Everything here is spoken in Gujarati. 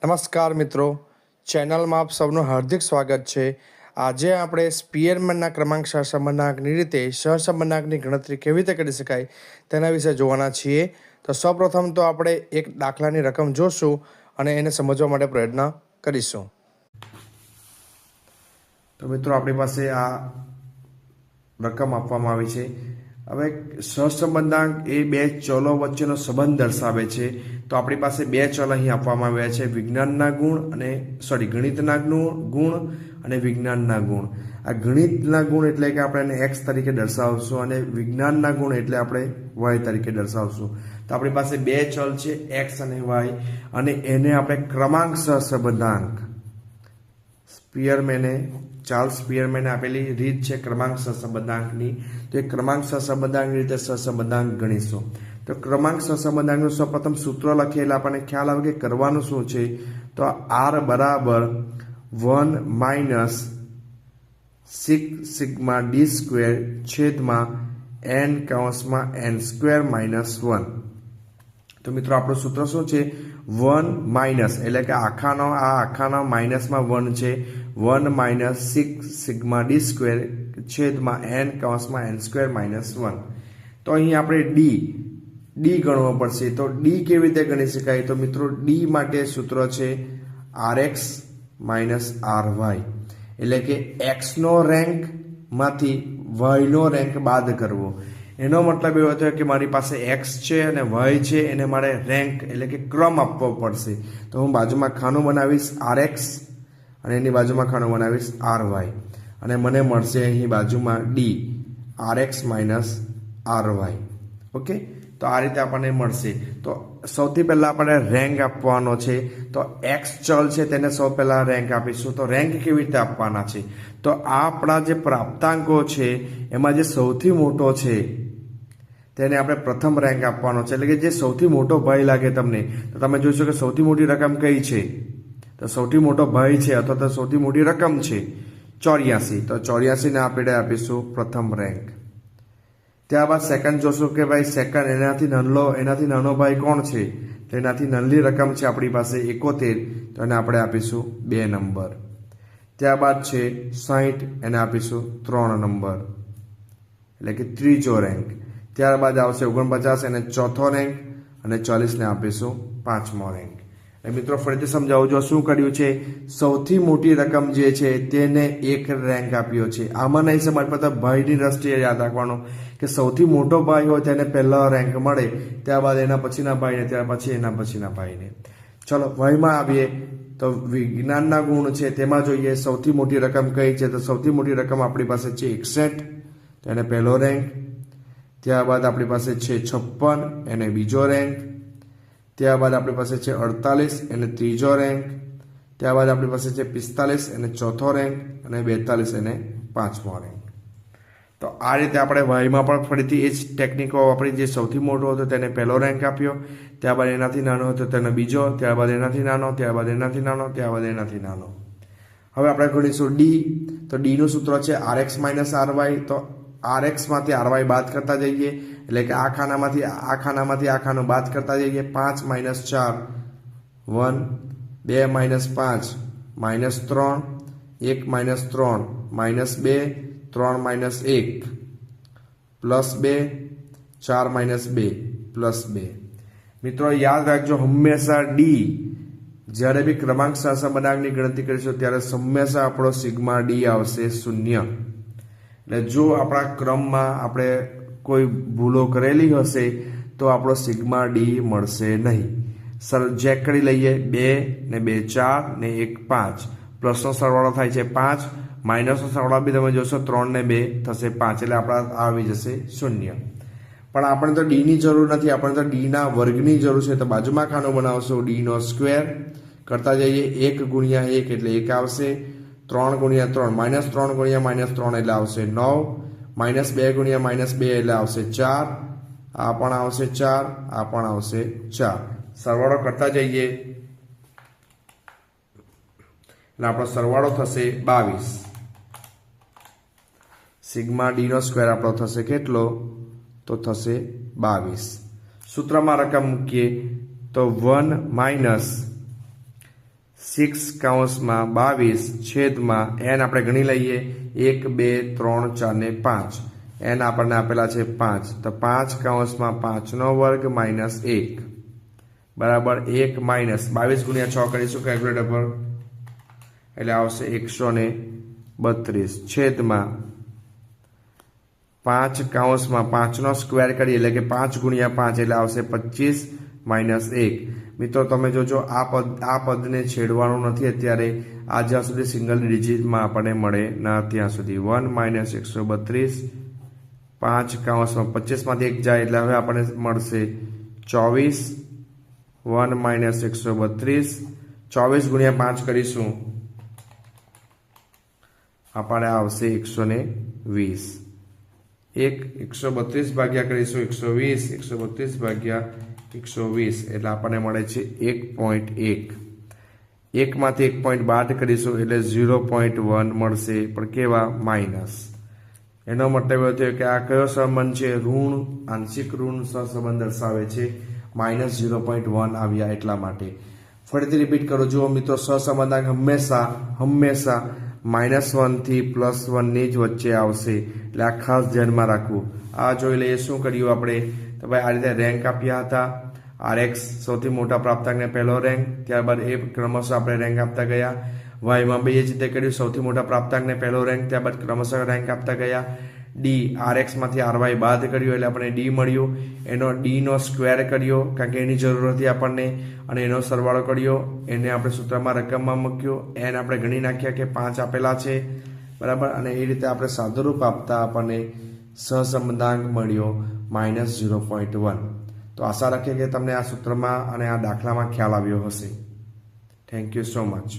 નમસ્કાર મિત્રો, ચેનલમાં આપ સૌનું હાર્દિક સ્વાગત છે. આજે આપણે સ્પીયરમેનના ક્રમાંક સહસંબંધાંકની રીતે સહસંબંધાંકની ગણતરી કેવી રીતે કરી શકાય તેના વિશે જોવાના છીએ. તો સૌપ્રથમ તો આપણે એક દાખલાની રકમ જોશું અને એને સમજવા માટે પ્રયત્ન કરીશું. તો મિત્રો આપણી પાસે આ રકમ આપવામાં આવી છે. હવે સહસંબંધાંક એ બે ચલો વચ્ચેનો સંબંધ દર્શાવે છે. તો આપણી પાસે બે ચલ અહીં આપવામાં આવ્યા છે, વિજ્ઞાનના ગુણ અને ગણિતના ગુણ અને વિજ્ઞાનના ગુણ. આ ગણિતના ગુણ એટલે કે આપણે એને એક્સ તરીકે દર્શાવશું અને વિજ્ઞાનના ગુણ એટલે આપણે વાય તરીકે દર્શાવશું. તો આપણી પાસે બે ચલ છે, એક્સ અને વાય, અને એને આપણે ક્રમાંક સહસંબંધાંક ચાર્લ્સ સ્પીયરમેને આપેલી રીત છે ક્રમાંક સહસંબંધાંકની. તો એ ક્રમાંક સહસંબંધાંકની રીતે સહસંબંધાંક ગણીશું. તો ક્રમાંક સહસંબંધાંકનું સૌપ્રથમ સૂત્ર લખીએ એટલે આપણને ખ્યાલ આવે કે કરવાનું શું છે. તો આર બરાબર 1 માઇનસ 6 સિગ્મા ડી સ્ક્વેર છેદમાં n કૌંસમાં n સ્ક્વેર માઇનસ 1. તો મિત્રો આપણું સૂત્ર શું છે? 1 માઇનસ એટલે કે આખાનો માઇનસમાં 1 છે, 1 માઇનસ 6 સિગ્મા ડી સ્ક્વેર છેદમાં n કૌંસમાં n સ્ક્વેર માઇનસ 1. તો અહીં આપણે ડી ગણવો પડશે. તો ડી કેવી રીતે ગણી શકાય? તો મિત્રો ડી માટે સૂત્ર છે rx માઇનસ ry, એટલે કે એક્સનો રેન્કમાંથી વાયનો રેન્ક બાદ કરવો. એનો મતલબ એવો થયો કે મારી પાસે એક્સ છે અને વાય છે, એને મારે રેન્ક એટલે કે ક્રમ આપવો પડશે. તો હું બાજુમાં ખાનું બનાવીશ rx અને એની બાજુમાં ખાનું બનાવીશ ry, અને મને મળશે અહીં બાજુમાં D rx minus ry. Okay, તો આ રીતે આપણને મળશે. તો સૌથી પહેલાં આપણે રેન્ક આપવાનો છે. તો એક્સ ચલ છે તેને સૌ પહેલાં રેન્ક આપીશું. તો રેન્ક કેવી રીતે આપવાના છે? તો આ આપણા જે પ્રાપ્તાંકો છે એમાં જે સૌથી મોટો છે તેને આપણે પ્રથમ રેન્ક આપવાનો છે, એટલે કે જે સૌથી મોટો ભાઈ લાગે તમને. તો તમે જોશો કે સૌથી મોટી રકમ કઈ છે? તો સૌથી મોટો ભાઈ છે અથવા તો સૌથી મોટી રકમ છે 84. તો 84 ને આપણે આપીશું પ્રથમ રેન્ક. ત્યારબાદ સેકન્ડ જોશું કે ભાઈ સેકન્ડ એનાથી નાનો ભાઈ કોણ છે? તો એનાથી નાની રકમ છે આપણી પાસે 71, તો એને આપણે આપીશું 2 નંબર. ત્યારબાદ છે 60, એને આપીશું 3 નંબર, એટલે કે ત્રીજો રેન્ક. ત્યારબાદ આવશે 49, એને ચોથો રેન્ક, અને 40 ને આપીશું 5મો રેન્ક. મિત્રો ફરીથી સમજાવું, જો શું કર્યું છે, સૌથી મોટી રકમ જે છે તેને એક રેન્ક આપ્યો છે. આમાં નહીં સમજ પડતા ભાઈની દ્રષ્ટિએ યાદ રાખવાનું કે સૌથી મોટો ભાઈ હોય તેને પહેલો રેન્ક મળે, ત્યારબાદ એના પછીના ભાઈને, ત્યાર પછી એના પછીના ભાઈને. ચલો વાયમાં આવીએ તો વિજ્ઞાનના ગુણ છે તેમાં જોઈએ સૌથી મોટી રકમ કઈ છે. તો સૌથી મોટી રકમ આપણી પાસે છે 61, તો એને પહેલો રેન્ક. ત્યારબાદ આપણી પાસે છે 56, એને બીજો રેન્ક. ત્યારબાદ આપણી પાસે છે 48, એને ત્રીજો રેન્ક. ત્યારબાદ આપણી પાસે છે 45, એને ચોથો રેન્ક, અને 42 એને 5મો રેન્ક. તો આ રીતે આપણે વાયમાં પણ ફરીથી એ જ ટેકનિકો વાપરી. જે સૌથી મોટો હતો તેને પહેલો રેન્ક આપ્યો, ત્યારબાદ એનાથી નાનો હતો તેને બીજો, ત્યારબાદ એનાથી નાનો, ત્યારબાદ એનાથી નાનો, ત્યારબાદ એનાથી નાનો. હવે આપણે ગણીશું ડી. તો ડીનું સૂત્ર છે rx માઇનસ ry. તો rx માંથી ry બાદ કરતા જઈએ, એટલે કે આ ખાનામાંથી આ ખાનું બાદ કરતા જઈએ. 5 minus 4 1, 2 minus 5 minus 3, 1 minus 3 minus 2, 3 minus 1 plus 2, 4 minus 2 plus 2. મિત્રો યાદ રાખજો, હંમેશા ડી જ્યારે બી ક્રમાંક સહસંબંધાંકની ગણતરી કરીશું ત્યારે હંમેશા આપણો સિગ્મા ડી આવશે 0. એટલે જો આપણા ક્રમમાં આપણે કોઈ ભૂલો કરેલી હશે તો આપણો સિગ્મા ડી મળશે નહીં. ચેક કરી લઈએ. 2 ને 2 4 ને 1 5, પ્લસનો સરવાળો થાય છે 5, માઇનસનો સરવાળો બી તમે જોશો 3 ને 2 થશે 5, એટલે આપણા આવી જશે 0. પણ આપણે તો ડીની જરૂર નથી, આપણે તો ડીના વર્ગની જરૂર છે. તો બાજુમાં ખાનું બનાવશું ડીનો સ્ક્વેર કરતા જઈએ. 1 ગુણ્યા 1 એટલે 1 આવશે, 3 ગુણ્યા 3 માઇનસ 3 ગુણ્યા માઇનસ 3 એટલે આવશે 9, માઇનસ 2 ગુણ્યા માઇનસ 2 એટલે આવશે 4, આ પણ આવશે 4, આ પણ આવશે 4. સરવાળો કરતા જઈએ એટલે આપણો સરવાળો થશે 22. સિગ્મા ડી નો સ્ક્વેર આપણો થશે કેટલો? તો થશે 22. સૂત્રમાં રકમ મૂકીએ તો 1 માઇનસ 6/22 છેદમાં n આપણે ગણી લઈએ 1 2 3 4 ને 5 n આપણને આપેલા છે 5 તો 5/5 વર્ગ માઇનસ 1 બરાબર 1 માઇનસ 22 ગુણ્યા 6 કરીશું કેલ્ક્યુલેટર પર એટલે આવશે 132 છેદમાં 5/5 નો સ્ક્વેર કરીએ એટલે કે 5 ગુણ્યા 5 એટલે આવશે 25 માઇનસ 1 મિત્રો તમે જોજો આ પદને છેડવાનું નથી અત્યારે આ જ્યાં સુધી સિંગલ ડિજિટમાં આપણને મળે ના ત્યાં સુધી 1 માઇનસ 132 5/25 માંથી 1 જાય એટલે હવે આપણને મળશે 24 1 માઇનસ 132 24 ગુણ્યા 5 કરીશું આપણને આવશે 120 132 ભાગ્યા કરીશું 120 132 ભાગ્યા 120 એટલે આપણને મળે છે 1.1 1 માંથી 1 પોઈન્ટ બાદ કરીશું એટલે 0.1 મળશે પણ કેવા માઇનસ એનો મતલબ એવો થયો કે આ કયો સંબંધ છે ઋણ આંશિક ઋણ સહસંબંધ દર્શાવે છે -0.1 આવ્યા એટલા માટે ફરીથી રિપીટ કરો જુઓ મિત્રો સહસંબંધાંક હંમેશા -1 થી +1 ની જ વચ્ચે આવશે એટલે આ ખાસ ધ્યાનમાં રાખવું આ જોઈ લઈએ શું કર્યું આપણે તો ભાઈ આ રીતે રેન્ક આપ્યા હતા RX સૌથી મોટા પ્રાપ્તાંકને પહેલો રેન્ક ત્યારબાદ એ ક્રમશઃ આપણે રેન્ક આપતા ગયા વાયમાં બે જ રીતે કર્યું સૌથી મોટા પ્રાપ્તાંકને પહેલો રેન્ક ત્યારબાદ ક્રમશઃ રેન્ક આપતા ગયા ડી RX માંથી RY બાદ કર્યો એટલે આપણે ડી મળ્યું એનો ડી નો સ્ક્વેર કર્યો કારણ કે એની જરૂર હતી આપણને અને એનો સરવાળો કર્યો એને આપણે સૂત્રમાં રકમમાં મૂક્યો એન આપણે ગણી નાખ્યા કે 5 આપેલા છે બરાબર અને એ રીતે આપણે સાદુરૂપ આપતા આપણને સહસંબંધાંક મળ્યો -0.1 તો આશા રાખીએ કે તમને આ સૂત્રમાં અને આ દાખલામાં ખ્યાલ આવ્યો હશે થેન્ક યુ સો મચ